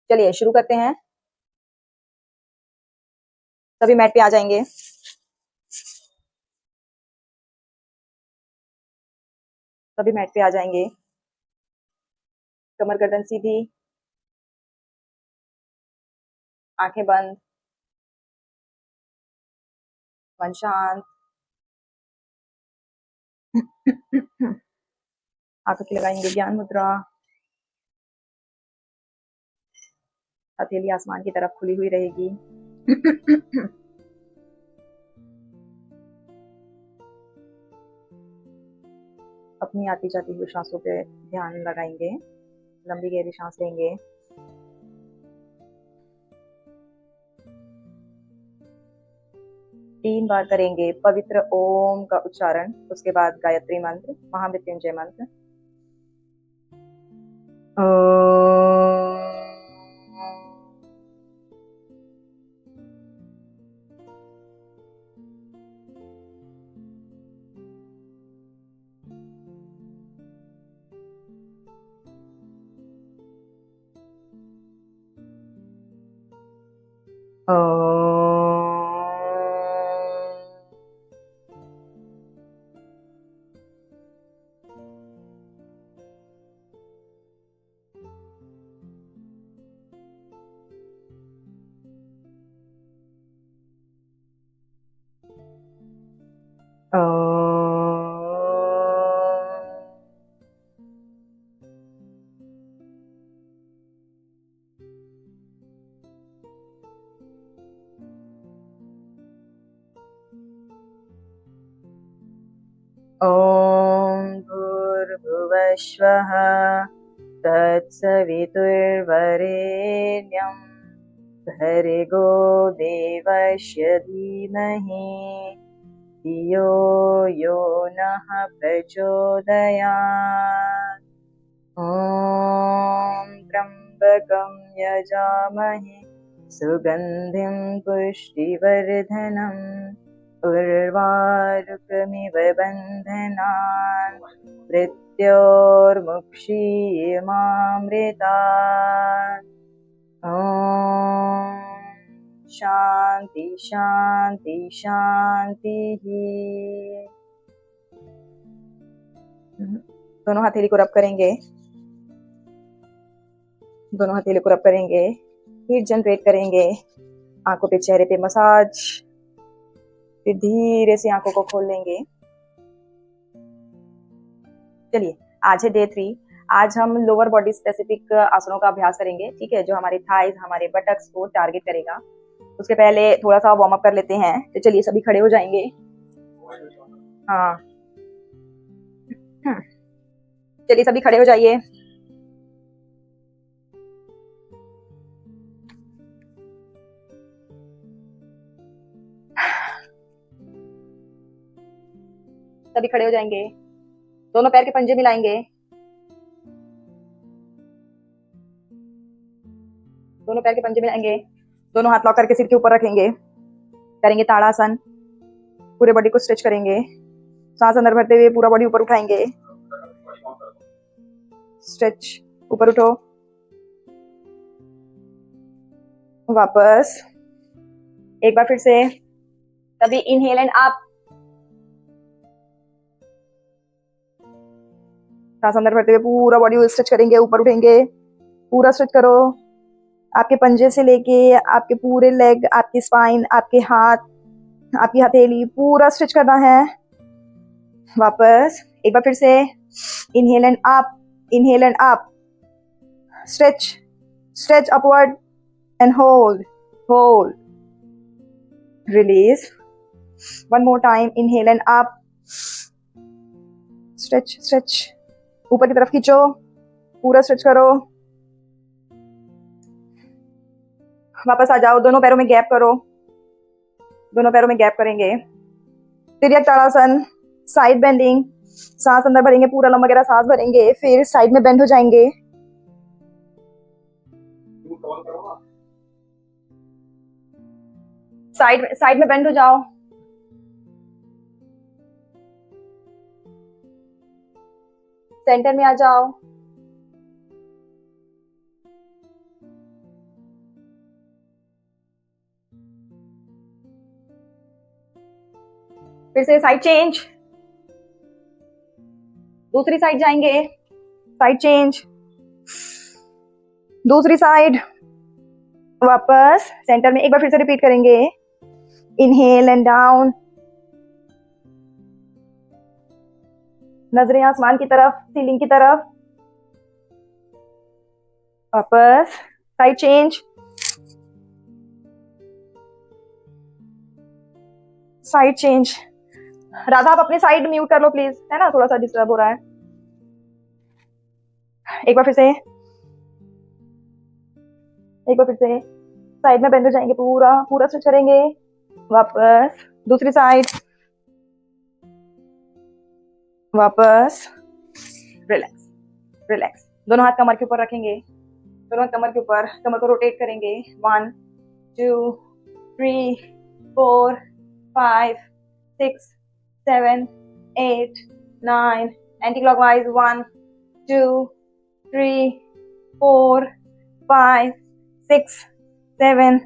चलिए शुरू करते हैं। सभी मैट पे आ जाएंगे। सभी मैट पे आ जाएंगे। कमर गर्दन सीधी, आंखें बंद, मन शांत। हाथों की लगाएंगे ज्ञान मुद्रा। हथेली आसमान की तरफ खुली हुई रहेगी। अपनी आती जाती हुई सांसों पे ध्यान लगाएंगे। लंबी गहरी सांस लेंगे। तीन बार करेंगे पवित्र ओम का उच्चारण, उसके बाद गायत्री मंत्र, महामृत्युंजय मंत्र। ॐ भूर्भुवस्वः तत्सवितुर्वरेण्यं भर्गो देवस्य धीमहि धियो यो नः प्रचोदयात्। ॐ त्र्यम्बकं यजामहे सुगन्धिं पुष्टिवर्धनम् उर्वारुकमिव बन्धनान् मृत्योर्मुक्षीयमामृतात्। ॐ शान्ति शान्ति शान्तिः। दोनों हथेली को रब करेंगे। दोनों हथेली को रब करेंगे। हीट जनरेट करेंगे। आंखों पे, चेहरे पे मसाज। फिर धीरे से आंखों को खोल लेंगे। चलिए, आज है डे 3। आज हम लोअर बॉडी स्पेसिफिक आसनों का अभ्यास करेंगे, ठीक है, जो हमारे थाइज, हमारे बटक्स को टारगेट करेगा। उसके पहले थोड़ा सा वार्म अप कर लेते हैं। तो चलिए सभी खड़े हो जाएंगे। हाँ, चलिए सभी खड़े हो जाइए। सभी खड़े हो जाएंगे। दोनों पैर के पंजे मिलाएंगे। दोनों पैर के पंजे मिलाएंगे। दोनों हाथ लॉक करके सिर के ऊपर रखेंगे। करेंगे ताड़ासन। पूरे बॉडी को स्ट्रेच करेंगे। सांस अंदर भरते हुए पूरा बॉडी ऊपर उठाएंगे। स्ट्रेच, ऊपर उठो। वापस एक बार फिर से। तभी इनहेल एंड अप। सांस अंदर भरते हुए पूरा बॉडी स्ट्रेच करेंगे, ऊपर उठेंगे। पूरा स्ट्रेच करो। आपके पंजे से लेके आपके पूरे लेग, आपकी स्पाइन, आपके हाथ, आपकी हथेली, पूरा स्ट्रेच करना है। वापस एक बार फिर से। Inhale and up, inhale and up. Stretch, stretch upward and hold, hold, release. One more time. Inhale and up, stretch, stretch, ऊपर की तरफ खींचो, पूरा स्ट्रेच करो। वापस आ जाओ। दोनों पैरों में गैप करो। दोनों पैरों में गैप करेंगे। तिर्यक ताड़ासन, साइड बेंडिंग। सांस अंदर भरेंगे, पूरा लंबा गहरा सांस भरेंगे, फिर साइड में बेंड हो जाएंगे। साइड में बेंड हो जाओ। सेंटर में आ जाओ। फिर से साइड चेंज, दूसरी साइड जाएंगे, साइड चेंज, दूसरी साइड, वापस सेंटर में। एक बार फिर से रिपीट करेंगे, इनहेल एंड डाउन, नजरें आसमान की तरफ, सीलिंग की तरफ, वापस side change, side change. Radha आप अपनी साइड म्यूट कर लो प्लीज, है ना, थोड़ा सा डिस्टर्ब हो रहा है। एक बार फिर से, एक बार फिर से साइड में बेंड हो जाएंगे, पूरा पूरा स्विच करेंगे, वापस दूसरी साइड, वापस रिलैक्स, रिलैक्स। दोनों हाथ कमर के ऊपर रखेंगे, दोनों हाथ कमर के ऊपर, कमर को रोटेट करेंगे। 1 2 3 4 5 6 7 8 9, anti clockwise 1 2 3 4 5 6 7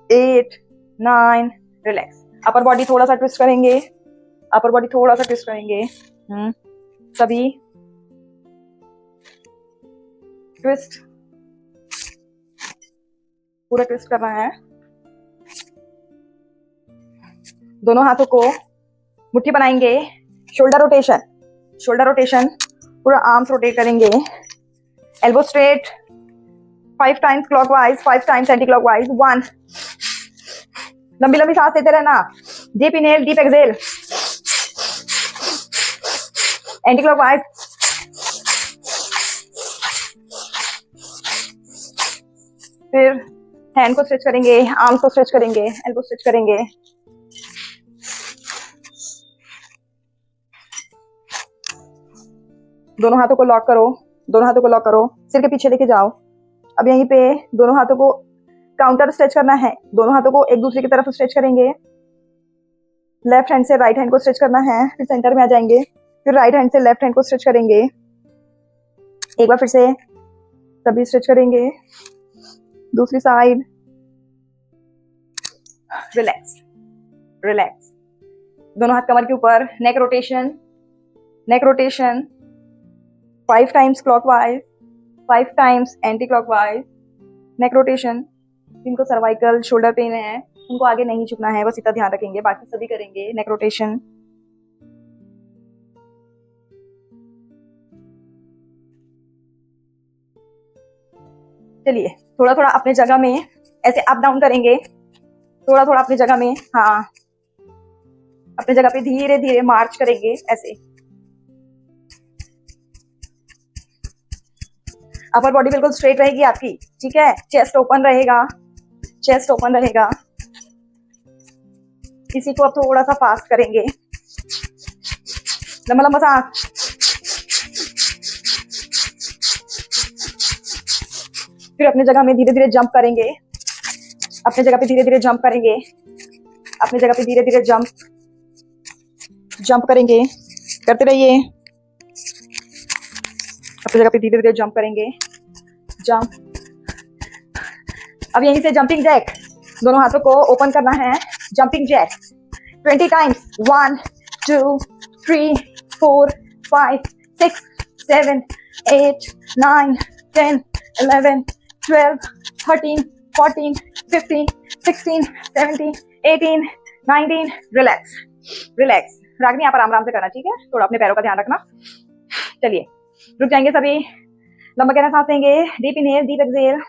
8 9, relax. Upper body थोड़ा सा ट्विस्ट करेंगे, अपर बॉडी थोड़ा सा ट्विस्ट करेंगे। सभी ट्विस्ट, पूरा ट्विस्ट करना है। दोनों हाथों को मुट्ठी बनाएंगे, शोल्डर रोटेशन, शोल्डर रोटेशन, पूरा आर्म्स रोटेट करेंगे, elbow straight, 5 times clockwise, 5 times anti clockwise. 1, लंबी लंबी सांस लेते रहना, deep inhale, deep exhale, anti clockwise, फिर हैंड को स्ट्रेच करेंगे, आर्म्स को स्ट्रेच करेंगे, एल्बो स्ट्रेच करेंगे। दोनों हाथों को लॉक करो, दोनों हाथों को लॉक करो, सिर के पीछे लेके जाओ। अब यहीं पे दोनों हाथों को काउंटर स्ट्रेच करना है, दोनों हाथों को एक दूसरे की तरफ स्ट्रेच करेंगे। लेफ्ट हैंड से राइट हैंड को स्ट्रेच करना है, फिर सेंटर में आ जाएंगे, फिर राइट हैंड से लेफ्ट हैंड को स्ट्रेच करेंगे। एक बार फिर से सभी स्ट्रेच करेंगे, दूसरी साइड, रिलैक्स, रिलैक्स। दोनों हाथ कमर के ऊपर, neck rotation, neck rotation, 5 times clockwise, 5 times anti clockwise, neck rotation. जिनको सर्वाइकल शोल्डर पेन है उनको आगे नहीं झुकना है, बस इतना ध्यान रखेंगे, बाकी सभी करेंगे नेक रोटेशन। चलिए थोड़ा थोड़ा अपने जगह में ऐसे अप डाउन करेंगे, थोड़ा थोड़ा अपनी जगह में, हाँ अपने जगह पे धीरे धीरे मार्च करेंगे ऐसे। अपर बॉडी बिल्कुल स्ट्रेट रहेगी आपकी, ठीक है, चेस्ट ओपन रहेगा, चेस्ट ओपन रहेगा। इसी को अब थोड़ा सा फास्ट करेंगे, लंबा लंबा सांस, फिर अपने जगह में धीरे धीरे जंप करेंगे, अपने जगह पे धीरे धीरे जंप करेंगे, अपने जगह पे धीरे धीरे जंप जंप करेंगे, करते रहिए। अपनी जगह पे धीरे धीरे जंप करेंगे, जंप। अब यहीं से जंपिंग जैक, दोनों हाथों को ओपन करना है, jumping Jack 20 times. 1 2 3 4 5 6 7 8 9 10 11 12 13 14 15 16 17 18 19, relax, relax. रागनी यहाँ पर आराम आराम से करना, ठीक है, थोड़ा अपने पैरों का ध्यान रखना। चलिए रुक जाएंगे सभी, लंबा गहरा सांस लेंगे, डीप इनहेल, डीप एक्सहेल,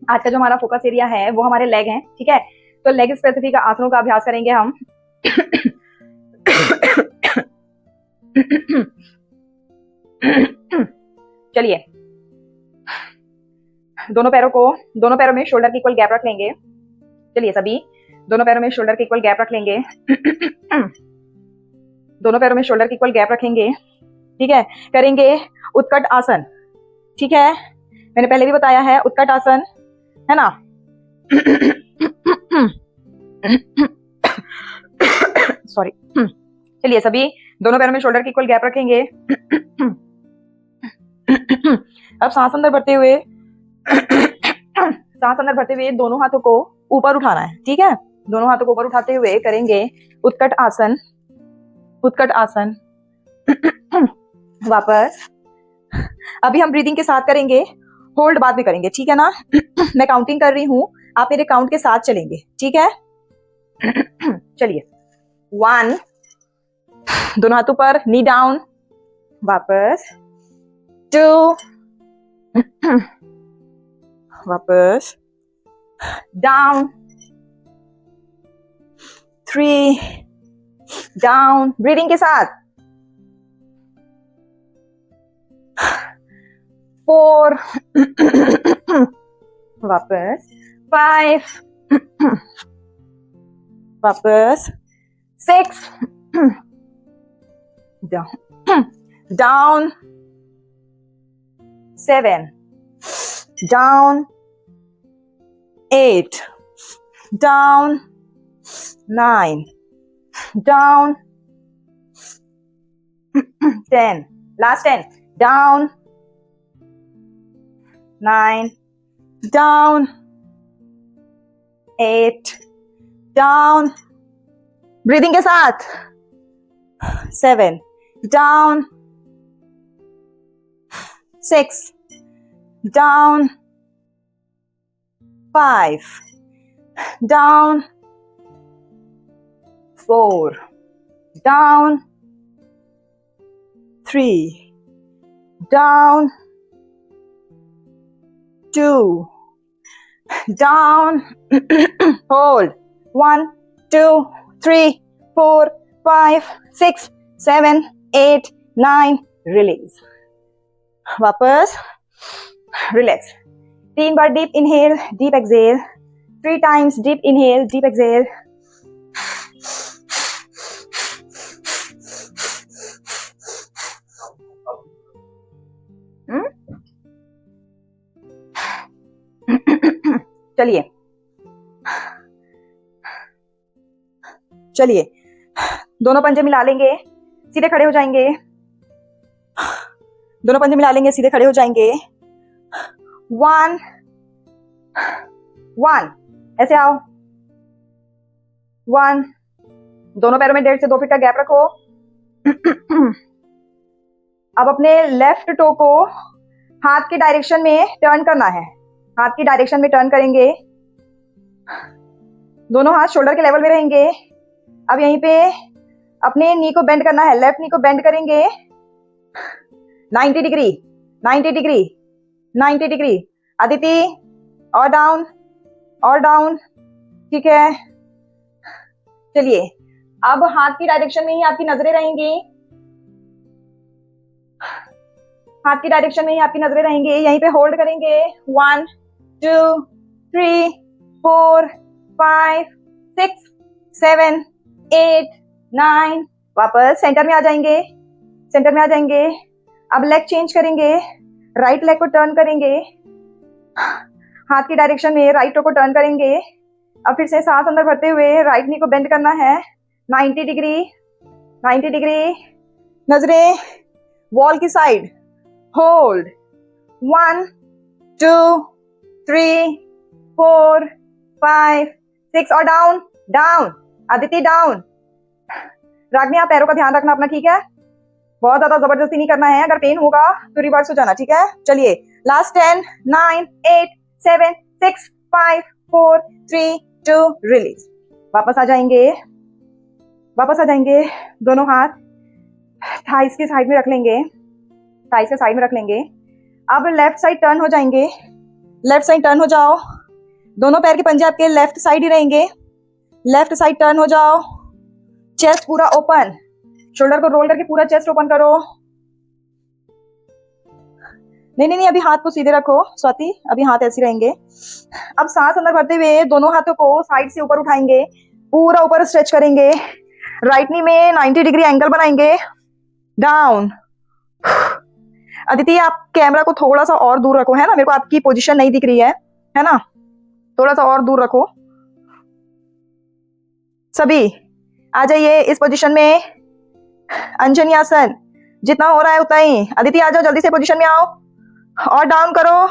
आज का जो हमारा फोकस एरिया है वो हमारे लेग हैं, ठीक है, तो लेग स्पेसिफिक आसनों का अभ्यास करेंगे हम। चलिए दोनों पैरों में शोल्डर की इक्वल गैप रख लेंगे। चलिए सभी दोनों पैरों में शोल्डर की इक्वल गैप रख लेंगे। दोनों पैरों में शोल्डर की इक्वल गैप रखेंगे, ठीक है, करेंगे उत्कट आसन, ठीक है, मैंने पहले भी बताया है उत्कट आसन, है ना। सॉरी। चलिए सभी दोनों पैरों में शोल्डर की इक्वल गैप रखेंगे। अब सांस अंदर भरते हुए सांस अंदर भरते हुए दोनों हाथों को ऊपर उठाना है, ठीक है। दोनों हाथों को ऊपर उठाते हुए करेंगे उत्कट आसन, उत्कट आसन। वापस। अभी हम ब्रीदिंग के साथ करेंगे, होल्ड बाद में करेंगे, ठीक है ना। मैं काउंटिंग कर रही हूँ, आप मेरे काउंट के साथ चलेंगे, ठीक है। चलिए। 1, दोनों हाथों पर, नी डाउन। वापस। 2, वापस। डाउन। 3, डाउन, ब्रीदिंग के साथ। 4, वापस। 5, वापस। 6, down. 7, down. 8, down. 9, down. 10, last 10, down. 9, down. 8, down. Breathing के साथ। 7, down. 6, down. 5, down. 4, down. 3, down. 2, down. Hold. 1, 2, 3, 4, 5, 6, 7, 8, 9. Release. वापस. Relax. 3 बार deep inhale, deep exhale. 3 times deep inhale, deep exhale. चलिए चलिए, दोनों पंजे मिला लेंगे, सीधे खड़े हो जाएंगे। दोनों पंजे मिला लेंगे, सीधे खड़े हो जाएंगे। 1, 1, ऐसे आओ। 1, दोनों पैरों में 1.5 से 2 फीट का गैप रखो। अब अपने लेफ्ट टो को हाथ की डायरेक्शन में टर्न करना है, हाथ की डायरेक्शन में टर्न करेंगे। दोनों हाथ शोल्डर के लेवल में रहेंगे। अब यहीं पे अपने नी को बेंड करना है, लेफ्ट नी को बेंड करेंगे 90 डिग्री, 90 डिग्री, 90 डिग्री। अदिति, और डाउन, और डाउन, ठीक है। चलिए, अब हाथ की डायरेक्शन में ही आपकी नजरें रहेंगी, हाथ की डायरेक्शन में ही आपकी नजरें रहेंगी। यहीं पे होल्ड करेंगे। 1, 2, 3, 4, 5, 6, 7, 8, 9। वापस सेंटर में आ जाएंगे, सेंटर में आ जाएंगे। अब लेग चेंज करेंगे, राइट लेग को टर्न करेंगे, हाथ की डायरेक्शन में राइट को टर्न करेंगे। अब फिर से सांस अंदर भरते हुए राइट नी को बेंड करना है 90 डिग्री, 90 डिग्री। नजरें वॉल की साइड। होल्ड। 1, 2, 3, 4, 5, 6 और डाउन, डाउन। अदिति डाउन। रागनी, आप पैरों का ध्यान रखना अपना, ठीक है। बहुत ज्यादा जबरदस्ती नहीं करना है, अगर पेन होगा तो रिवर्स हो जाना, ठीक है। चलिए, लास्ट 10, 9, 8, 7, 6, 5, 4, 3, 2, रिलीज। वापस आ जाएंगे, वापस आ जाएंगे। दोनों हाथ थाइस के साइड में रख लेंगे, थाइस के साइड में रख लेंगे। अब लेफ्ट साइड टर्न हो जाएंगे, लेफ्ट साइड टर्न हो जाओ। दोनों पैर के पंजे आपके लेफ्ट साइड ही रहेंगे। लेफ्ट साइड टर्न हो जाओ। चेस्ट पूरा ओपन, शोल्डर को रोल करके पूरा चेस्ट ओपन करो। नहीं नहीं नहीं, अभी हाथ को सीधे रखो स्वाति, अभी हाथ ऐसे रहेंगे। अब सांस अंदर भरते हुए दोनों हाथों को साइड से ऊपर उठाएंगे, पूरा ऊपर स्ट्रेच करेंगे। राइट नी में 90 डिग्री एंगल बनाएंगे। डाउन। अदिति, आप कैमरा को थोड़ा सा और दूर रखो, है ना, मेरे को आपकी पोजीशन नहीं दिख रही है ना, थोड़ा सा और दूर रखो। सभी आ जाइए इस पोजीशन में। अंजनी आसन, जितना हो रहा है उतना ही। अदिति आ जाओ, जल्दी से पोजीशन में आओ। और डाउन करो,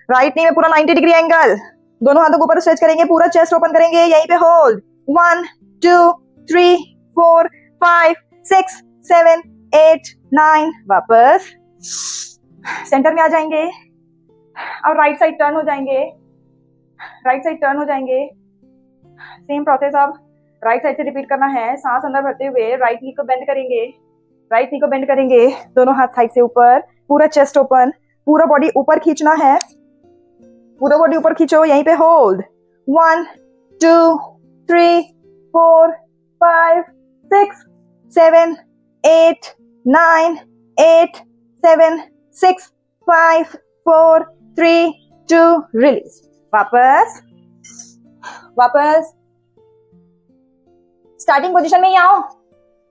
राइट नी में पूरा 90 डिग्री एंगल, दोनों हाथों को ऊपर स्ट्रेच करेंगे, पूरा चेस्ट ओपन करेंगे, यहीं पे होल्ड 1 2 3 4 5 6 7 8 9, वापस सेंटर में आ जाएंगे और राइट साइड टर्न हो जाएंगे, राइट साइड टर्न हो जाएंगे। सेम प्रोसेस अब राइट साइड से रिपीट करना है। सांस अंदर भरते हुए राइट नी को बेंड करेंगे, राइट नी को बेंड करेंगे, दोनों हाथ साइड से ऊपर, पूरा चेस्ट ओपन, पूरा बॉडी ऊपर खींचना है, पूरा बॉडी ऊपर खींचो, यहीं पे होल्ड 1 2 3 4 5 6 7 8 9 8 7 6 5 4 3 2, रिलीज। वापस वापस स्टार्टिंग पोजीशन में ही आओ,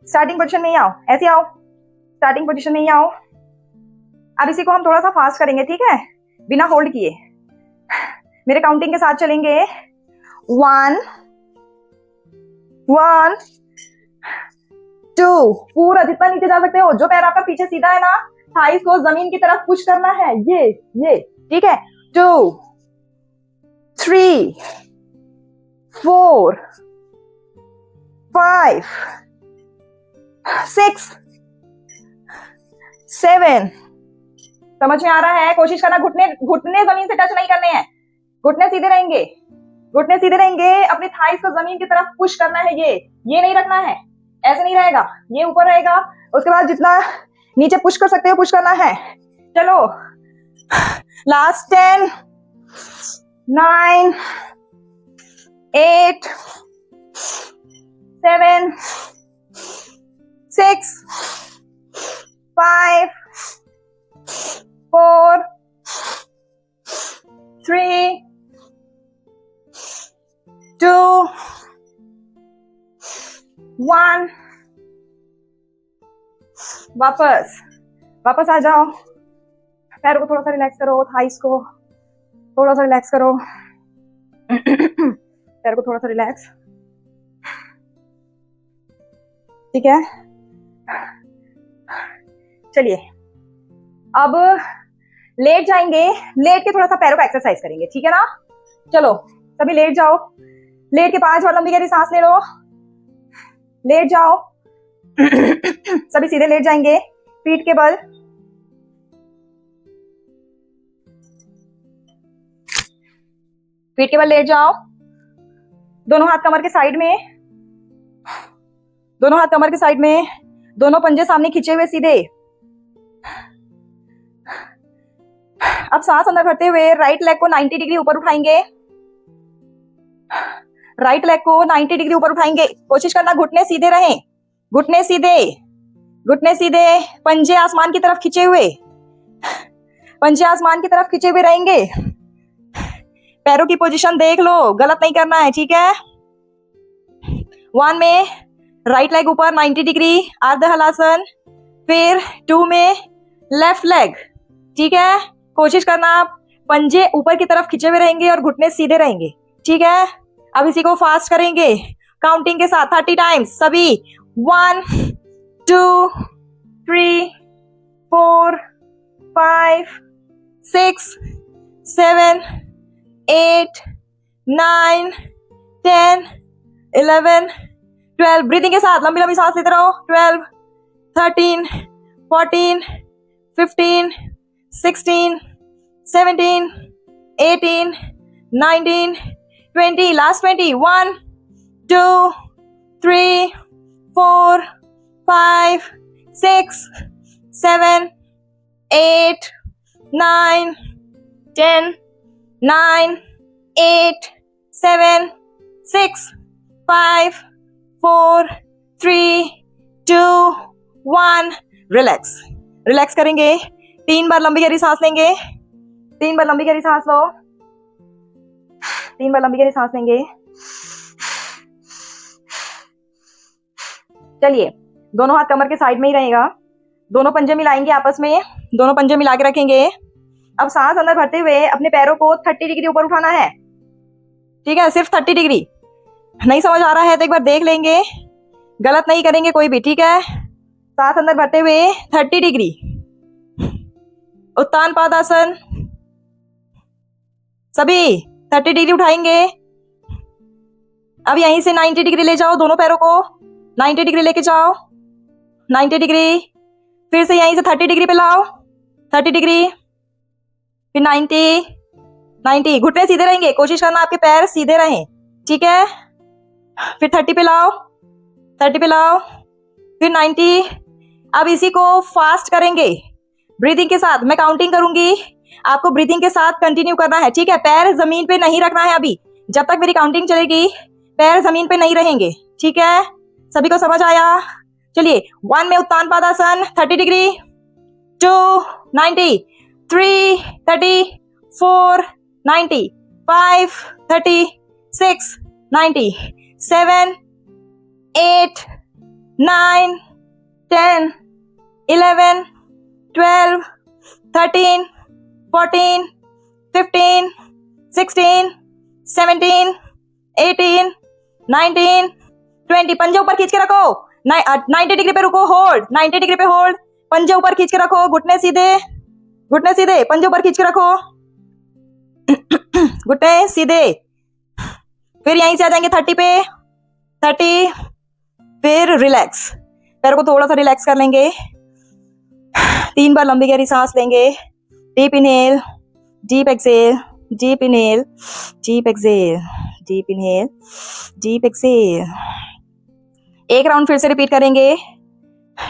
स्टार्टिंग पोजीशन में ही आओ, ऐसे आओ, स्टार्टिंग पोजीशन में ही आओ। अब इसी को हम थोड़ा सा फास्ट करेंगे, ठीक है, बिना होल्ड किए। मेरे काउंटिंग के साथ चलेंगे, 1 1 2, पूरा जितना नीचे जा सकते हो, जो पैर आपका पीछे सीधा है ना, थाइस को जमीन की तरफ पुश करना है, ये ठीक है। 2 3 4 5 6 7, समझ में आ रहा है? कोशिश करना घुटने घुटने जमीन से टच नहीं करने हैं, घुटने सीधे रहेंगे, घुटने सीधे रहेंगे, अपनी थाइस को जमीन की तरफ पुश करना है, ये नहीं रखना है, ऐसे नहीं रहेगा, ये ऊपर रहेगा। उसके बाद जितना नीचे पुश कर सकते हो पुश करना है। चलो लास्ट 10 9 8 7 6 5 4 3 2 1, वापस आ जाओ, पैर को थोड़ा सा रिलैक्स करो, थाइस को थोड़ा सा रिलैक्स करो, पैर को थोड़ा सा रिलैक्स, ठीक है। चलिए अब लेट जाएंगे, लेट के थोड़ा सा पैरों का एक्सरसाइज करेंगे, ठीक है ना। चलो सभी लेट जाओ, लेट के 5 बार लंबी गहरी सांस ले लो, लेट जाओ। सभी सीधे लेट जाएंगे, पीठ के बल, पीठ के बल लेट जाओ, दोनों हाथ कमर के साइड में, दोनों हाथ कमर के साइड में, दोनों पंजे सामने खींचे हुए सीधे। अब सांस अंदर भरते हुए राइट लेग को 90 डिग्री ऊपर उठाएंगे, राइट लेग को 90 डिग्री ऊपर उठाएंगे, कोशिश करना घुटने सीधे रहें, घुटने सीधे, घुटने सीधे, पंजे आसमान की तरफ खींचे हुए, पंजे आसमान की तरफ खींचे हुए रहेंगे। पैरों की पोजीशन देख लो, गलत नहीं करना है, ठीक है। 1 में राइट लेग ऊपर 90 डिग्री अर्ध हलासन, फिर 2 में लेफ्ट लेग, ठीक है। कोशिश करना पंजे ऊपर की तरफ खींचे हुए रहेंगे और घुटने सीधे रहेंगे, ठीक है। अब इसी को फास्ट करेंगे काउंटिंग के साथ 30 टाइम्स सभी। 1 2 3 4 5 6 7 8 9 10 11 12, ब्रीदिंग के साथ लंबी लंबी सांस लेते रहो। 12 13 14 15 16 17 18 19 20, लास्ट 20। 1 2 3 4 5 6 7 8 9 10 9 8 7 6 5 4 3 2 1, रिलैक्स, रिलैक्स करेंगे। 3 बार लंबी गहरी सांस लेंगे, 3 बार लंबी गहरी सांस लो, 3 बार लंबी गहरी सांस लेंगे। चलिए दोनों हाथ कमर के साइड में ही रहेगा, दोनों पंजे मिलाएंगे आपस में, दोनों पंजे मिला के रखेंगे। अब सांस अंदर भरते हुए अपने पैरों को 30 डिग्री ऊपर उठाना है, ठीक है, सिर्फ 30 डिग्री। नहीं समझ आ रहा है तो एक बार देख लेंगे, गलत नहीं करेंगे कोई भी, ठीक है। सांस अंदर भरते हुए 30 डिग्री, उत्तान पादासन, सभी 30 डिग्री उठाएंगे। अब यहीं से 90 डिग्री ले जाओ दोनों पैरों को, 90 डिग्री लेके जाओ, 90 डिग्री। फिर से यहीं से 30 डिग्री पे लाओ, 30 डिग्री, फिर 90, 90। घुटने सीधे रहेंगे, कोशिश करना आपके पैर सीधे रहें, ठीक है। फिर 30 पे लाओ, 30 पे लाओ, फिर 90। अब इसी को फास्ट करेंगे ब्रीदिंग के साथ। मैं काउंटिंग करूंगी, आपको ब्रीदिंग के साथ कंटिन्यू करना है, ठीक है। पैर जमीन पे नहीं रखना है अभी, जब तक मेरी काउंटिंग चलेगी पैर जमीन पे नहीं रहेंगे, ठीक है। सभी को समझ आया? चलिए 1 में उत्तान पादासन 30 डिग्री, 2 90, 3 30, 4 90, 5 30, 6 90, 7 8 9 10 11 12 13 14 15 16 17 18 19 20। पंजे ऊपर खींच के रखो, 90 डिग्री पे रुको, होल्ड, 90 डिग्री पे होल्ड। पंजे ऊपर खींच के रखो, घुटने सीधे, घुटने सीधे, पंजे ऊपर खींच के रखो, घुटने सीधे। फिर यहीं से आ जाएंगे 30 पे, 30। फिर रिलैक्स, पैर को थोड़ा सा रिलैक्स कर लेंगे। 3 बार लंबी गहरी सांस लेंगे। Deep inhale, deep exhale, deep inhale, deep exhale, deep inhale, deep exhale. एक राउंड फिर से रिपीट करेंगे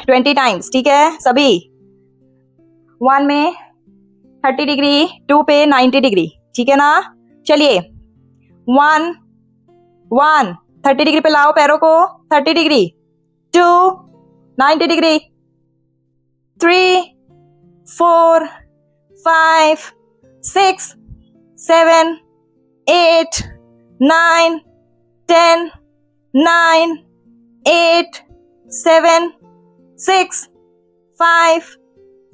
20 टाइम्स, ठीक है सभी। 1 में 30 डिग्री, 2 पे 90 डिग्री, ठीक है ना। चलिए 1 1 30 डिग्री पे लाओ पैरों को, 30 डिग्री, 2 90 डिग्री, 3 4 5 6 7 8 9 10 9 8 7 6 5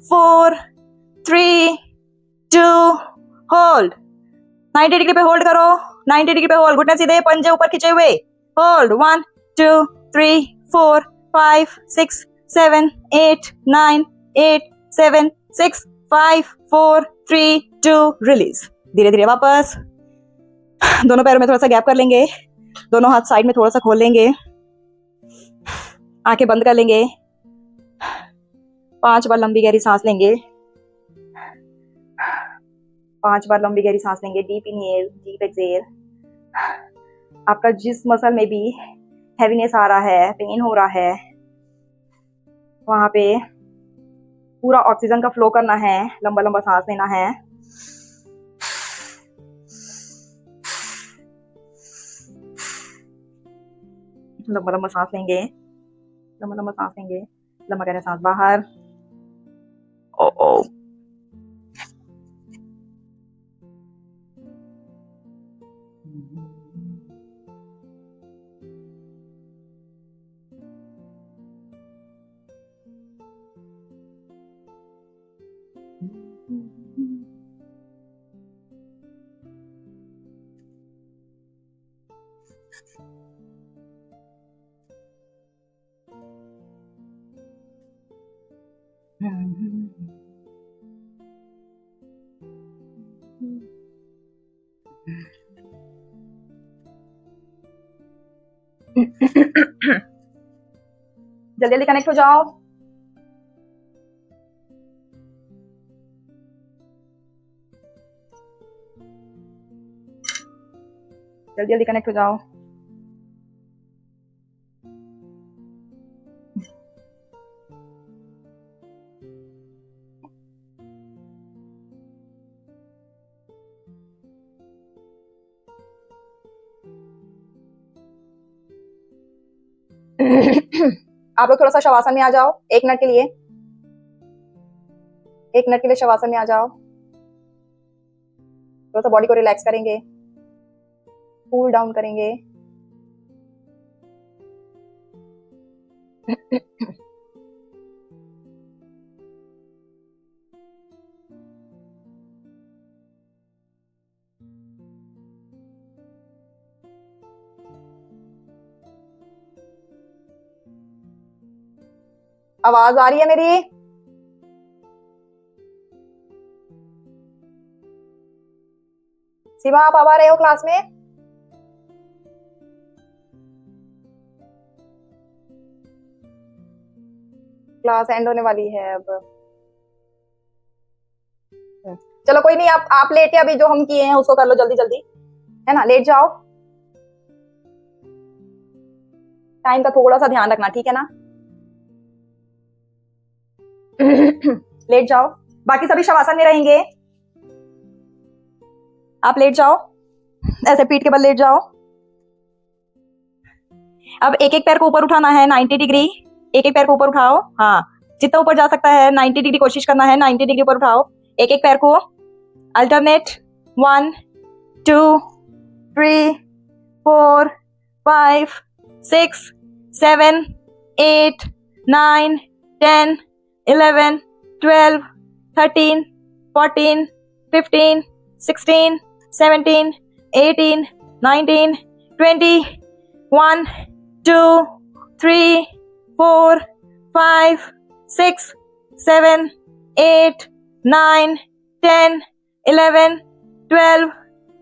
4 3 2 होल्ड। 90 डिग्री पे होल्ड करो, 90 डिग्री पे होल्ड, घुटने सीधे, पंजे ऊपर खींचे हुए, होल्ड। 1 2 3 4 5 6 7 8 9 8 7 6 5 4 3 2 रिलीज। धीरे धीरे वापस, दोनों पैरों में थोड़ा सा गैप कर लेंगे, दोनों हाथ साइड में थोड़ा सा खोल लेंगे, आंखें बंद कर लेंगे। 5 बार लंबी गहरी सांस लेंगे, 5 बार लंबी गहरी सांस लेंगे। Deep inhale, deep exhale. आपका जिस मसल में भी हैवीनेस आ रहा है, पेन हो रहा है, वहां पे पूरा ऑक्सीजन का फ्लो करना है, लंबा लंबा सांस लेना है। लंबा लंबा सांस लेंगे, लंबा लंबा सांस लेंगे, लंबा गहरा सांस बाहर। ओ ओ जल्दी जल्दी कनेक्ट हो जाओ। जल्दी जल्दी कनेक्ट हो जाओ। आप लोग थोड़ा सा शवासन में आ जाओ, 1 मिनट के लिए, 1 मिनट के लिए शवासन में आ जाओ। थोड़ा सा बॉडी को रिलैक्स करेंगे, कूल डाउन करेंगे। आवाज आ रही है मेरी? सीमा आप आ रहे हो क्लास में? क्लास एंड होने वाली है अब। चलो कोई नहीं, आप लेटे अभी जो हम किए हैं उसको कर लो जल्दी जल्दी, है ना? लेट जाओ, टाइम का थोड़ा सा ध्यान रखना, ठीक है ना? लेट जाओ, बाकी सभी शवासन में रहेंगे। आप लेट जाओ, ऐसे पीठ के बल लेट जाओ। अब एक एक पैर को ऊपर उठाना है 90 डिग्री, एक एक पैर को ऊपर उठाओ। हाँ, जितना ऊपर जा सकता है 90 डिग्री कोशिश करना है, 90 डिग्री ऊपर उठाओ एक एक पैर को। अल्टरनेट 1 2 3 4 5 6 7 8 9 10 11 12 13 14 15 16 17 18 19 20 1 2 3 4 5 6 7 8 9 10 11 12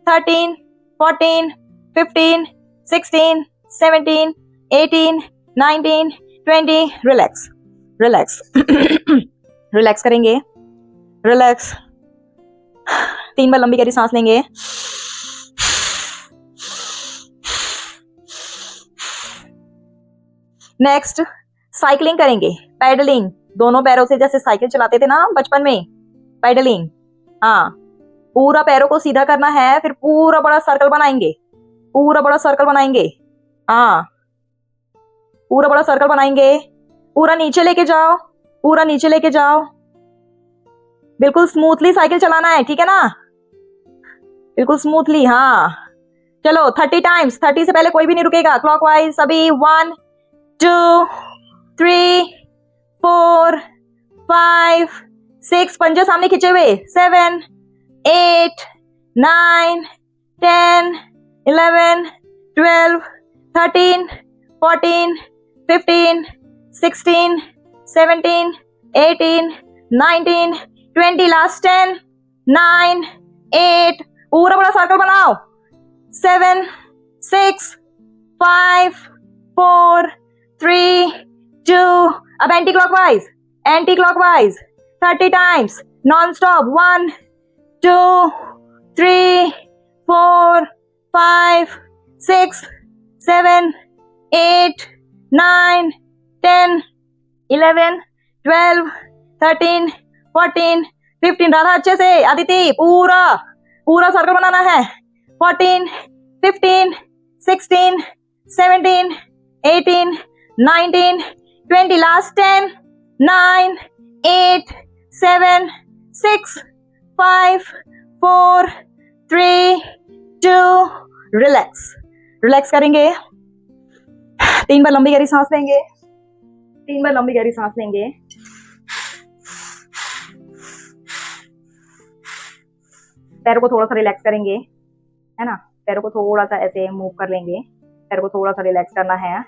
13 14 15 16 17 18 19 20। रिलैक्स रिलैक्स रिलैक्स करेंगे, रिलैक्स। 3 बार लंबी गहरी सांस लेंगे। नेक्स्ट साइकिलिंग करेंगे, पैडलिंग, दोनों पैरों से जैसे साइकिल चलाते थे ना बचपन में, पैडलिंग। हाँ, पूरा पैरों को सीधा करना है, फिर पूरा बड़ा सर्कल बनाएंगे, पूरा बड़ा सर्कल बनाएंगे। हाँ, पूरा बड़ा सर्कल बनाएंगे। पूरा नीचे लेके जाओ, पूरा नीचे लेके जाओ। बिल्कुल स्मूथली साइकिल चलाना है, ठीक है ना? बिल्कुल स्मूथली। हाँ, चलो 30 टाइम्स, 30 से पहले कोई भी नहीं रुकेगा। क्लॉकवाइज सभी। 1 2 3 4 5 6, पंजे सामने खींचे हुए। 7 8 9 10 11 12 13 14 15 16 17 18 19 20। लास्ट 10 9 8। पूरा बड़ा सर्कल बनाओ। 7 6 5 4 3 2। अब anti clockwise, anti clockwise 30 times non stop. 1 2 3 4 5 6 7 8 9 10 11 12 13 14 15। Radha अच्छे से। अदिति पूरा पूरा सर्कल बनाना है। 14 15 16 17 18 19 20। लास्ट 10 9 8 7 6 5 4 3 2। रिलैक्स रिलैक्स करेंगे। 3 बार लंबी गहरी सांस लेंगे, 3 बार लंबी गहरी सांस लेंगे। पैरों को थोड़ा सा रिलैक्स करेंगे, है ना? पैरों को थोड़ा सा ऐसे मूव कर लेंगे। पैरों को थोड़ा सा रिलैक्स करना है,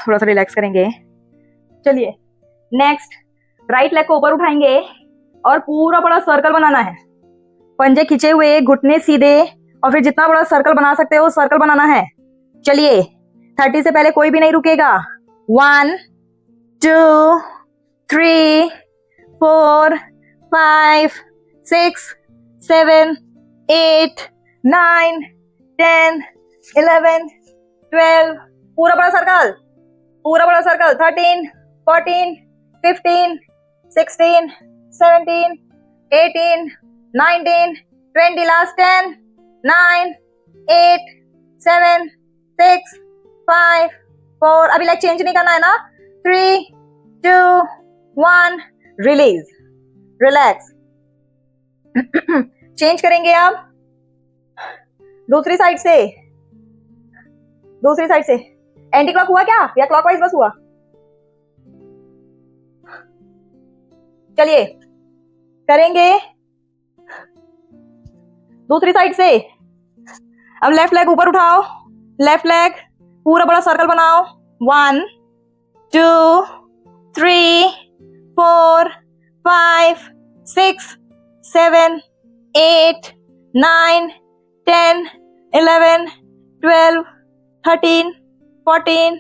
थोड़ा सा रिलैक्स करेंगे। चलिए नेक्स्ट, राइट लेग को ऊपर उठाएंगे और पूरा बड़ा सर्कल बनाना है। पंजे खींचे हुए, घुटने सीधे, और फिर जितना बड़ा सर्कल बना सकते हो सर्कल बनाना है। चलिए 30 से पहले कोई भी नहीं रुकेगा। 1 2 3 4 5 6 7 8 9 10 11 12। पूरा बड़ा सर्कल, पूरा बड़ा सर्कल। 13 14 15 16 17 18 19 20। लास्ट 10 9 8 7 6 5 4। अभी लेग चेंज नहीं करना है ना? 3 2 1। Release, relax. चेंज करेंगे अब दूसरी साइड से, दूसरी साइड से। एंटी क्लॉक हुआ क्या या क्लॉकवाइज बस हुआ? चलिए करेंगे दूसरी साइड से। अब लेफ्ट लेग ऊपर उठाओ, लेफ्ट लेग पूरा बड़ा सर्कल बनाओ। 1 2 3 4 5 6 7 8, 9, 10, 11, 12, 13, 14,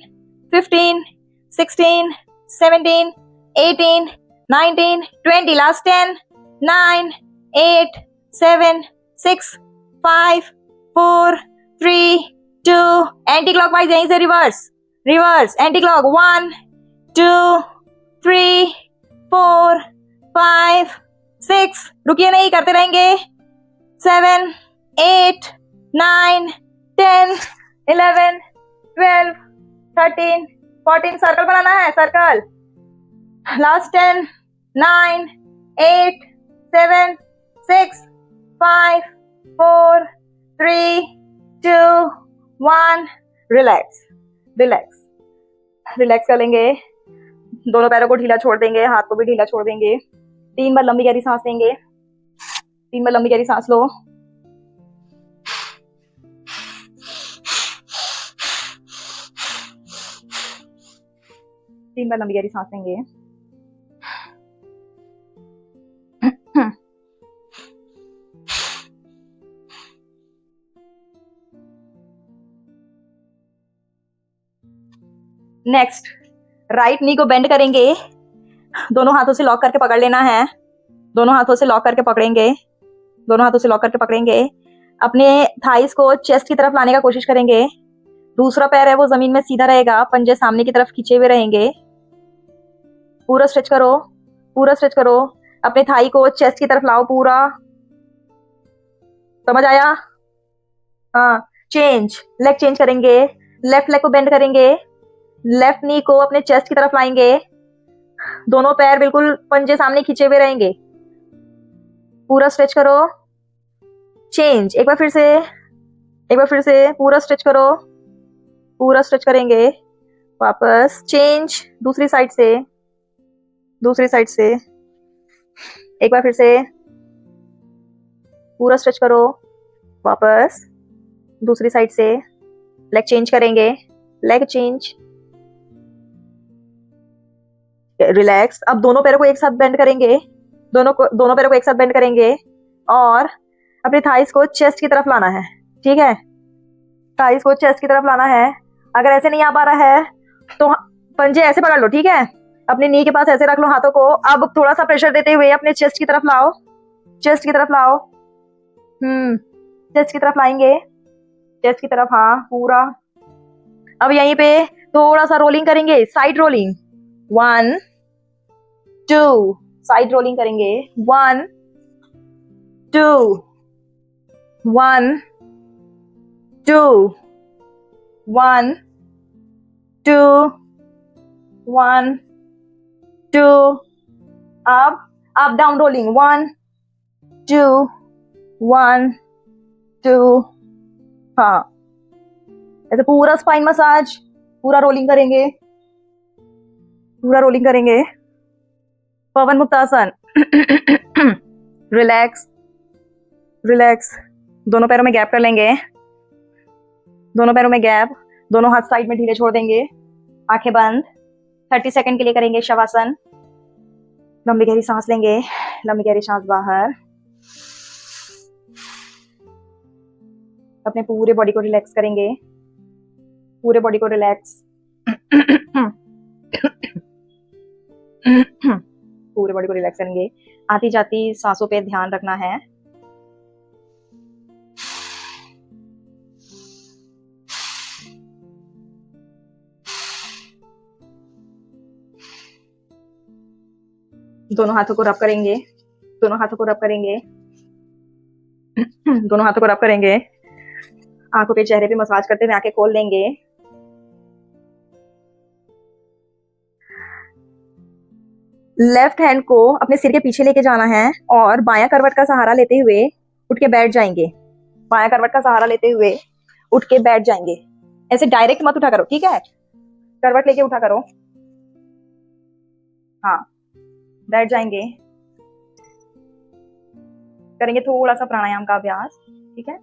15, 16, 17, 18, 19, 20. Last 10, 9, 8, 7, 6, 5, 4, 3, 2. Anti-clockwise यहीं से reverse anti-clock. 1, 2, 3, 4, 5, 6. रुकिए नहीं, करते रहेंगे. 7, 8, 9, 10, 11, 12, 13, 14. सर्कल बनाना है, circle. Last 10, 9, 8, 7, 6, 5, 4, 3, 2, 1. Relax relax relax कर लेंगे. दोनों पैरों को ढीला छोड़ देंगे, हाथ को भी ढीला छोड़ देंगे. 3 बार लंबी गहरी सांस लेंगे. 3 बार लंबी गहरी सांस लो. 3 बार लंबी गहरी सांस लेंगे. नेक्स्ट, राइट नी को बेंड करेंगे. दोनों हाथों से लॉक करके पकड़ लेना है. दोनों हाथों से लॉक करके पकड़ेंगे. दोनों हाथों से लॉक करके पकड़ेंगे. अपने थाइस को चेस्ट की तरफ लाने का कोशिश करेंगे. दूसरा पैर है वो जमीन में सीधा रहेगा. पंजे सामने की तरफ खींचे हुए रहेंगे. पूरा स्ट्रेच करो, पूरा स्ट्रेच करो. अपने थाई को चेस्ट की तरफ लाओ पूरा. समझ आया? हाँ. चेंज, लेग चेंज करेंगे. लेफ्ट लेग को बेंड करेंगे. लेफ्ट नी को अपने चेस्ट की तरफ लाएंगे. दोनों पैर बिल्कुल पंजे सामने खींचे हुए रहेंगे. पूरा स्ट्रेच करो. चेंज, एक बार फिर से, एक बार फिर से. पूरा स्ट्रेच करो, पूरा स्ट्रेच करेंगे. वापस चेंज, दूसरी साइड से, दूसरी साइड से. एक बार फिर से. पूरा स्ट्रेच करो. वापस दूसरी साइड से. लेग चेंज करेंगे. Leg change. रिलैक्स. अब दोनों पैरों को एक साथ बेंड करेंगे. दोनों पैरों को एक साथ बेंड करेंगे और अपने थाइस को चेस्ट की तरफ लाना है. ठीक है? थाइस को चेस्ट की तरफ लाना है. अगर ऐसे नहीं आ पा रहा है तो पंजे ऐसे पकड़ लो. ठीक है? अपने नी के पास ऐसे रख लो हाथों को. अब थोड़ा सा प्रेशर देते हुए अपने चेस्ट की तरफ लाओ. चेस्ट की तरफ लाओ. चेस्ट की तरफ लाएंगे. चेस्ट की तरफ. हाँ, पूरा. अब यहीं पे थोड़ा सा रोलिंग करेंगे. Side rolling. 1, 2. साइड रोलिंग करेंगे. 1, 2. 1, 2. 1, 2. 1, 2. अब डाउन रोलिंग. 1, 2. 1, 2. हाँ, ऐसे पूरा स्पाइन मसाज. पूरा रोलिंग करेंगे, पूरा रोलिंग करेंगे. पवन मुक्तासन. Relax relax. दोनों पैरों में गैप कर लेंगे. दोनों पैरों में गैप. दोनों हाथ साइड में ढीले छोड़ देंगे. आंखें बंद. 30 सेकंड के लिए करेंगे शवासन. लंबी गहरी सांस लेंगे. लंबी गहरी सांस बाहर. अपने पूरे बॉडी को रिलैक्स करेंगे. पूरे बॉडी को रिलैक्स. पूरे बॉडी को रिलैक्स करेंगे. आती जाती सांसों पे ध्यान रखना है. दोनों हाथों को रब करेंगे. दोनों हाथों को रब करेंगे. दोनों हाथों को रब करेंगे. आंखों पे, चेहरे पे मसाज करते हुए आंखें खोल लेंगे. लेफ्ट हैंड को अपने सिर के पीछे लेके जाना है और बायां करवट का सहारा लेते हुए उठ के बैठ जाएंगे. बायां करवट का सहारा लेते हुए उठ के बैठ जाएंगे. ऐसे डायरेक्ट मत उठा करो. ठीक है? करवट लेके उठा करो. हाँ, बैठ जाएंगे. करेंगे थोड़ा सा प्राणायाम का अभ्यास. ठीक है?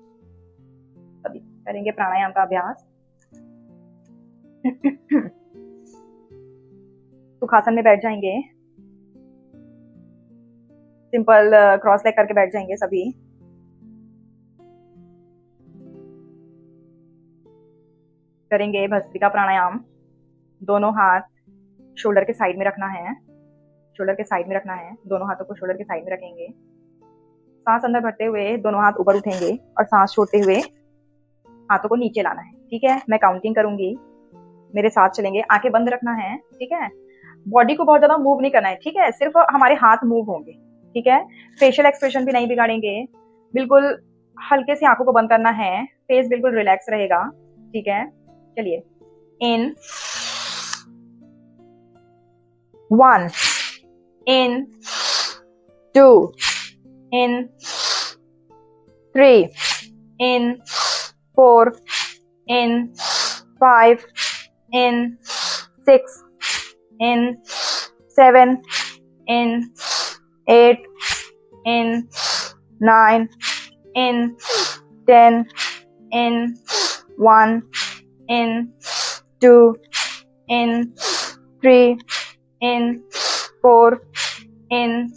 अभी करेंगे प्राणायाम का अभ्यास. सुखासन में बैठ जाएंगे. सिंपल क्रॉस लेग करके बैठ जाएंगे सभी. करेंगे भस्त्रिका प्राणायाम। दोनों हाथ शोल्डर के साइड में रखना है, शोल्डर के साइड में रखना है। दोनों हाथों को शोल्डर के साइड में रखेंगे। सांस अंदर भरते हुए दोनों हाथ ऊपर उठेंगे और सांस छोड़ते हुए हाथों को नीचे लाना है। ठीक है, मैं काउंटिंग करूंगी, मेरे साथ चलेंगे। आंखें बंद रखना है। ठीक है, बॉडी को बहुत ज्यादा मूव नहीं करना है। ठीक है, सिर्फ हमारे हाथ मूव होंगे। ठीक है, फेशियल एक्सप्रेशन भी नहीं बिगाड़ेंगे। बिल्कुल हल्के से आंखों को बंद करना है, फेस बिल्कुल रिलैक्स रहेगा। ठीक है, चलिए। इन 1, इन 2, इन 3, इन 4, इन 5, in 6, in 7, in 8, in 9, in 10, in 1, in 2, in 3, in 4, in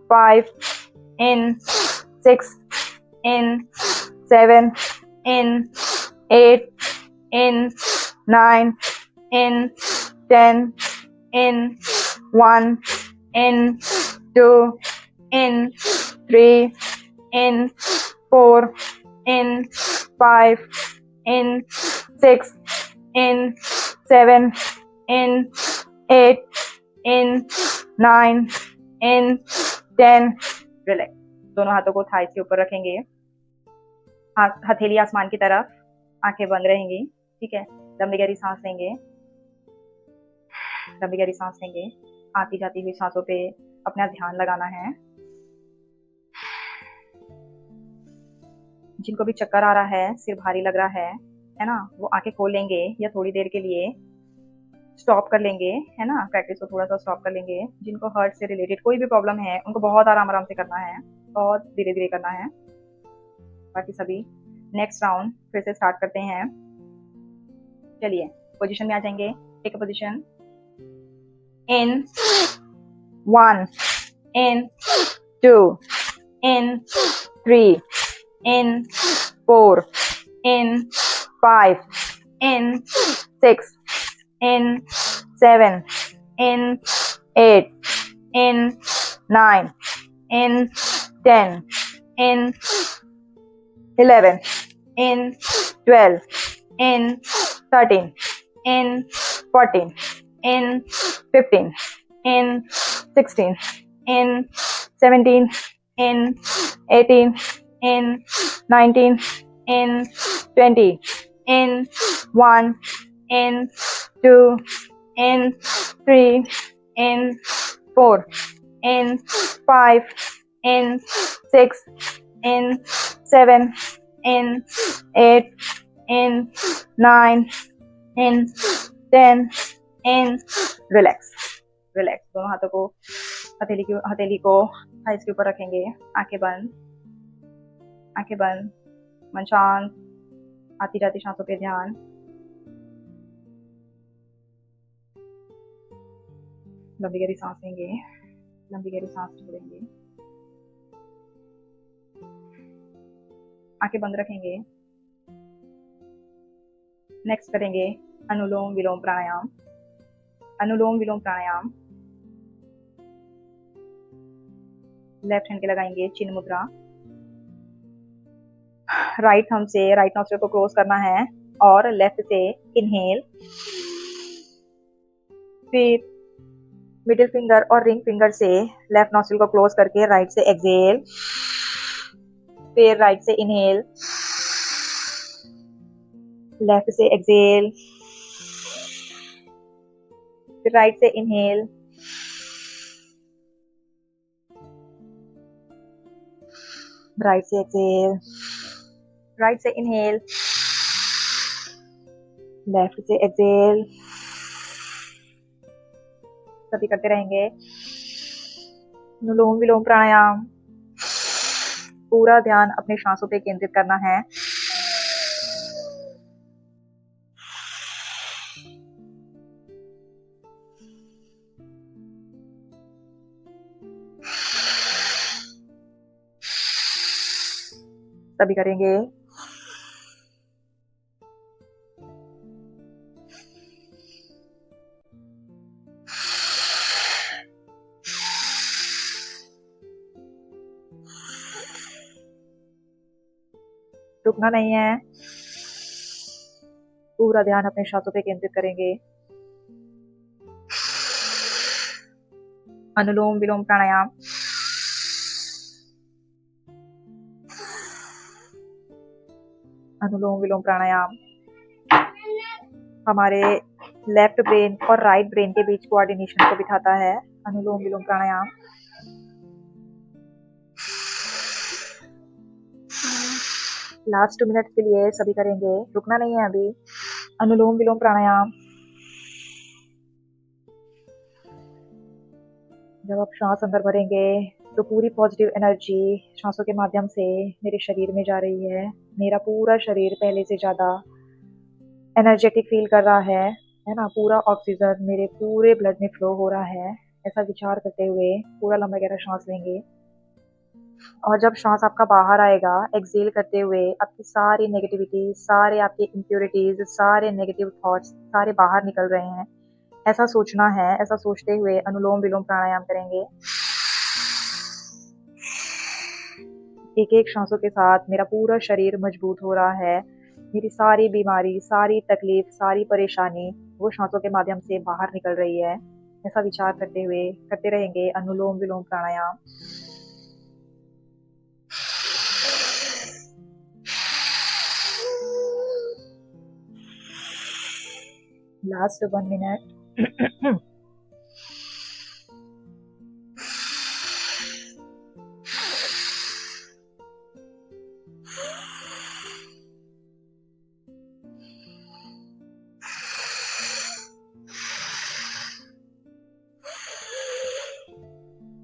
5, in 6, in 7, in 8, in 9, in 10, in 1, in 2, in 3, in 4, in 5, in 6, in 7, in 8, in 9, in 10। Relax. दोनों हाथों को थाई के ऊपर रखेंगे, हथेली आसमान की तरफ, आंखें बंद रहेंगी। ठीक है, लंबी गहरी सांस लेंगे, लंबी गहरी सांस लेंगे। आती जाती हुई सांसों पे अपना ध्यान लगाना है। जिनको भी चक्कर आ रहा है, सिर भारी लग रहा है ना, वो आंखें खोल लेंगे या थोड़ी देर के लिए स्टॉप कर लेंगे, है ना, प्रैक्टिस को थोड़ा सा स्टॉप कर लेंगे। जिनको हार्ट से रिलेटेड कोई भी प्रॉब्लम है, उनको बहुत आराम आराम से करना है, बहुत धीरे धीरे करना है। बाकी सभी नेक्स्ट राउंड फिर से स्टार्ट करते हैं। चलिए, पोजीशन में आ जाएंगे। Take a position. in 1, in 2, in 3, in 4, in 5, in 6, in 7, in 8, in 9, in 10, in 11, in 12, in 13, in 14, in 15, in 16, in 17, in 18, in 19, in 20, in 1, in 2, in 3, in 4, in 5, in 6, in 7, in 8, in 9, in 10, in। Relax. Relax. दोनों हाथों को हथेली को thighs के ऊपर रखेंगे। आंखें बंद, आंखें बंद, मन शांत। आती जाती सांसों पे ध्यान। लंबी गहरी सांस लेंगे, लंबी गहरी सांस छोड़ेंगे। आंखें बंद रखेंगे। नेक्स्ट करेंगे अनुलोम विलोम प्राणायाम। अनुलोम विलोम प्राणायाम। लेफ्ट हैंड के लगाएंगे चिन्ह मुद्रा। राइट थंब से राइट नॉस्ट्रिल को क्लोज करना है और लेफ्ट से इनहेल, फिर मिडिल फिंगर और रिंग फिंगर से लेफ्ट नॉस्ट्रिल को क्लोज करके राइट से एक्सहेल, फिर राइट से इनहेल, लेफ्ट से एक्सहेल, फिर राइट से इनहेल, राइट से एक्सहेल, राइट से इनहेल, लेफ्ट से एक्सहेल। सभी करते रहेंगे। अनुलोम विलोम प्राणायाम। पूरा ध्यान अपने सांसों पे केंद्रित करना है। सभी करेंगे। रुकना नहीं है। पूरा ध्यान अपने श्वासों पे केंद्रित करेंगे। अनुलोम विलोम प्राणायाम। अनुलोम विलोम प्राणायाम हमारे लेफ्ट ब्रेन और राइट ब्रेन के बीच कोऑर्डिनेशन को बिठाता है। अनुलोम विलोम प्राणायाम। लास्ट 2 मिनट के लिए सभी करेंगे, रुकना नहीं है अभी। अनुलोम विलोम प्राणायाम। जब आप श्वास अंदर भरेंगे तो पूरी पॉजिटिव एनर्जी श्वासों के माध्यम से मेरे शरीर में जा रही है। मेरा पूरा शरीर पहले से ज्यादा एनर्जेटिक फील कर रहा है ना। पूरा ऑक्सीजन मेरे पूरे ब्लड में फ्लो हो रहा है। ऐसा विचार करते हुए पूरा लंबा गहरा सांस लेंगे और जब सांस आपका बाहर आएगा, एक्सेल करते हुए आपकी सारी नेगेटिविटी, सारे आपके इम्प्योरिटीज, सारे नेगेटिव थॉट्स सारे बाहर निकल रहे हैं, ऐसा सोचना है। ऐसा सोचते हुए अनुलोम विलोम प्राणायाम करेंगे। एक एक सांसों के साथ मेरा पूरा शरीर मजबूत हो रहा है। मेरी सारी बीमारी, सारी तकलीफ, सारी परेशानी वो सांसों के माध्यम से बाहर निकल रही है। ऐसा विचार करते हुए करते रहेंगे अनुलोम विलोम प्राणायाम। Last 1 minute.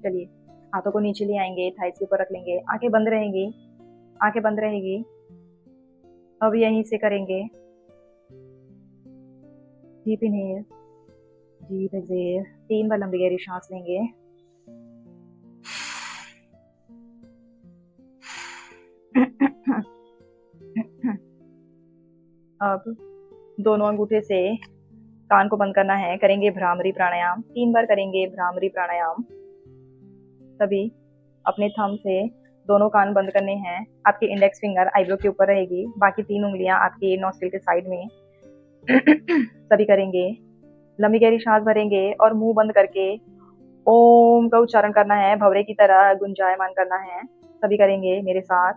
चलिए, हाथों को नीचे ले आएंगे, थाइस के ऊपर रख लेंगे, आंखें बंद रहेंगी। आंखें बंद रहेगी। अब यहीं से करेंगे डीप इनहेल, डीप एक्सहेल। 3 बार लंबी गहरी सांस लेंगे। अब दोनों अंगूठे से कान को बंद करना है। करेंगे भ्रामरी प्राणायाम। 3 बार करेंगे भ्रामरी प्राणायाम। तभी अपने थंब से दोनों कान बंद करने हैं। आपकी इंडेक्स फिंगर आईब्रो के ऊपर रहेगी, बाकी 3 उंगलियां आपके नोस्ट्रिल के साइड में। तभी करेंगे लंबी गहरी सांस भरेंगे और मुंह बंद करके ओम का उच्चारण करना है। भवरे की तरह गुंजायमान करना है। सभी करेंगे मेरे साथ।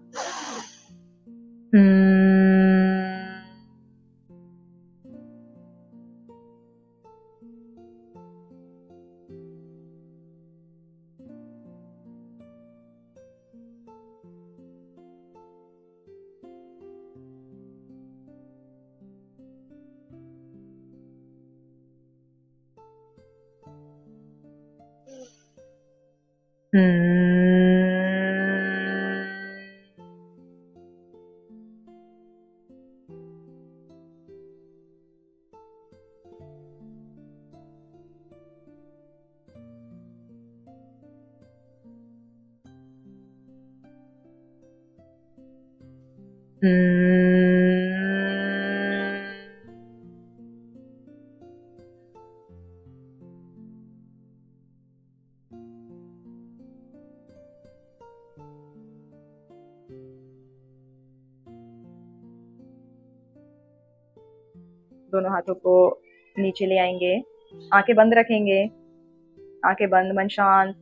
दोनों हाथों को नीचे ले आएंगे, आंखें बंद रखेंगे। आंखें बंद, मन शांत।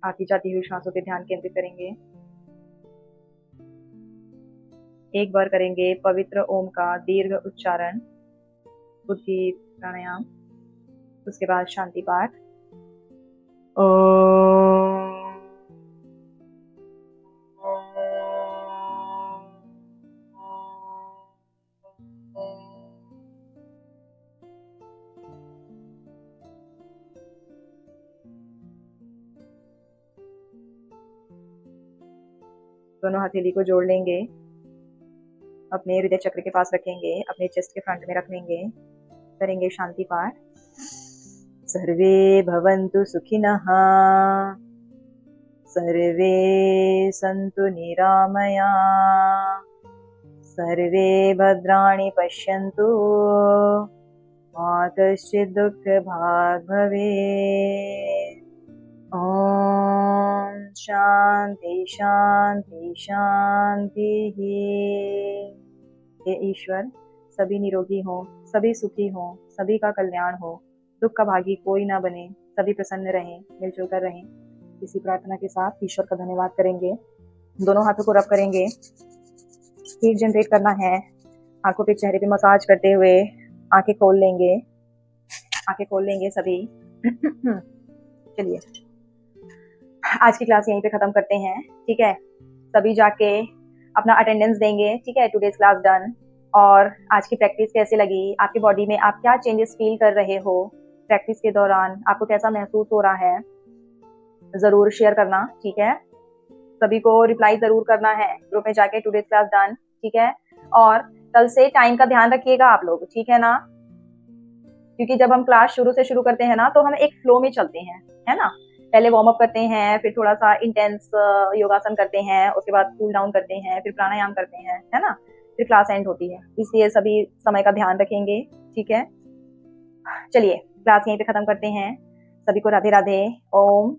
आती जाती हुई सांसों पे ध्यान केंद्रित करेंगे। एक बार करेंगे पवित्र ओम का दीर्घ उच्चारण, उद्गीत प्राणायाम। उसके बाद शांति पाठ। दोनों हथेली को जोड़ लेंगे, अपने हृदय चक्र के पास रखेंगे, अपने चेस्ट के फ्रंट में रख लेंगे। करेंगे शांति पाठ। सर्वे भवन्तु सुखिनः, सर्वे सन्तु निरामया, सर्वे भद्राणि पश्यन्तु, मा कश्चित् दुःखभाग् भवेत्। ॐ शांति शांति शांति। हे ईश्वर, सभी निरोगी हो, सभी सुखी हो, सभी का कल्याण हो, दुख का भागी कोई ना बने, सभी प्रसन्न रहें, मिलजुल कर रहें। इसी प्रार्थना के साथ ईश्वर का धन्यवाद करेंगे। दोनों हाथों को रब करेंगे। हीट जनरेट करना है। आंखों पे चेहरे पे मसाज करते हुए आंखें खोल लेंगे, आंखें खोल लेंगे सभी। चलिए, आज की क्लास यहीं पे खत्म करते हैं, ठीक है। सभी जाके अपना अटेंडेंस देंगे, ठीक है। Today's class done. और आज की प्रैक्टिस कैसे लगी, आपकी बॉडी में आप क्या चेंजेस फील कर रहे हो प्रैक्टिस के दौरान, आपको कैसा महसूस हो रहा है, जरूर शेयर करना, ठीक है। सभी को रिप्लाई जरूर करना है ग्रुप में जाके, टुडेज क्लास डन, ठीक है। और कल से टाइम का ध्यान रखिएगा आप लोग, ठीक है ना। क्योंकि जब हम क्लास शुरू से शुरू करते हैं ना, तो हम एक फ्लो में चलते हैं, है ना। पहले वार्म अप करते हैं, फिर थोड़ा सा इंटेंस योगासन करते हैं, उसके बाद कूल डाउन करते हैं, फिर प्राणायाम करते हैं, है ना। फिर क्लास एंड होती है, इसलिए सभी समय का ध्यान रखेंगे, ठीक है। चलिए, क्लास यहीं पे खत्म करते हैं। सभी को राधे राधे। ओम